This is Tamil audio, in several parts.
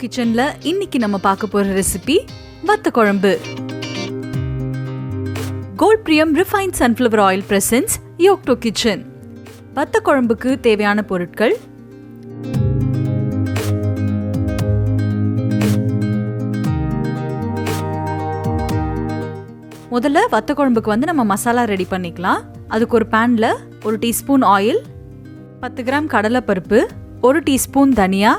கிச்சன்ல இன்னைக்கு நம்ம பார்க்க போற ரெசிபி வத்த குழம்பு. Gold Priyam refined sunflower oil presents யோக்டோ கிச்சன். வத்த குழம்புக்கு தேவையான பொருட்கள்: முதல்ல வத்த குழம்புக்கு நம்ம மசாலா ரெடி பண்ணிக்கலாம். அதுக்கு ஒரு பேன்ல 1 டீஸ்பூன் ஆயில், 10 கிராம் கடலைப்பருப்பு, 1 டீஸ்பூன் தனியா,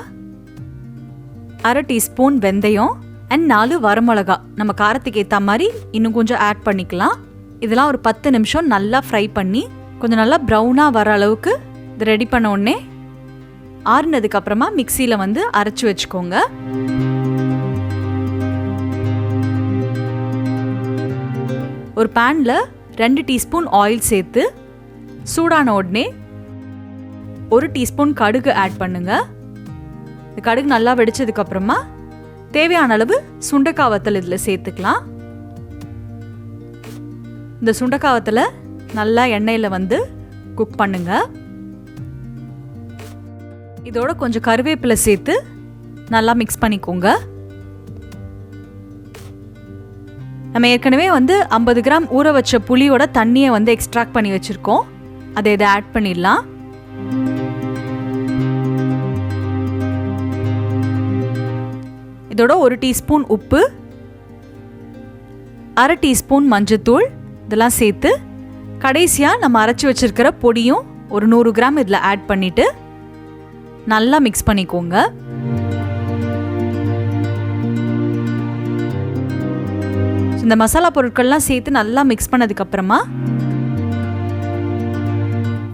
1/2 டீஸ்பூன் வெந்தயம் அண்ட் 4 வரமிளகா. நம்ம காரத்துக்கு ஏற்ற மாதிரி இன்னும் கொஞ்சம் ஆட் பண்ணிக்கலாம். இதெல்லாம் ஒரு 10 நிமிஷம் நல்லா ஃப்ரை பண்ணி கொஞ்சம் நல்லா ப்ரௌனாக வர அளவுக்கு இது ரெடி பண்ண உடனே ஆறுனதுக்கு அப்புறமா மிக்சியில் அரைச்சி வச்சுக்கோங்க. ஒரு பேனில் 2 டீஸ்பூன் ஆயில் சேர்த்து சூடான உடனே 1 டீஸ்பூன் கடுகு ஆட் பண்ணுங்க. கடுகு நல்லா வெடிச்சதுக்கு அப்புறமா தேவையான அளவு சுண்டைக்காய் வத்தல் இதில் சேர்த்துக்கலாம். இந்த சுண்டைக்காய் வத்தலை நல்லா எண்ணெயில் குக் பண்ணுங்க. இதோட கொஞ்சம் கருவேப்பிலை சேர்த்து நல்லா மிக்ஸ் பண்ணிக்கோங்க. நம்ம ஏற்கனவே 50 கிராம் ஊற வச்ச புளியோட தண்ணியை எக்ஸ்ட்ராக்ட் பண்ணி வச்சிருக்கோம். அதை இதை ஆட் பண்ணிடலாம். இதோட 1 டீஸ்பூன் உப்பு, 1/2 டீஸ்பூன் மஞ்சத்தூள் இதெல்லாம் சேர்த்து கடைசியாக நம்ம அரைச்சி வச்சிருக்கிற பொடியும் ஒரு 100 கிராம் இதில் ஆட் பண்ணிட்டு நல்லா மிக்ஸ் பண்ணிக்கோங்க. இந்த மசாலா பொருட்கள்லாம் சேர்த்து நல்லா மிக்ஸ் பண்ணதுக்கு அப்புறமா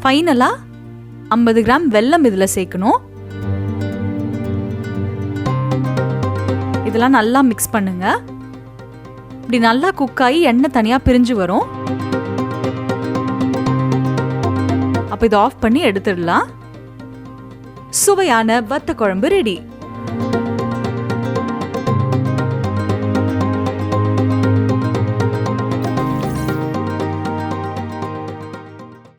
ஃபைனலாக 50 கிராம் வெல்லம் இதில் சேர்க்கணும். இதெல்லாம் நல்லா மிக்ஸ் பண்ணுங்க. இப்படி நல்லா குக் ஆகி எண்ணெய் தனியாக பிரிஞ்சு வரும். அப்போ இதை ஆஃப் பண்ணி எடுத்துடலாம். சுவையான வத்த குழம்பு ரெடி.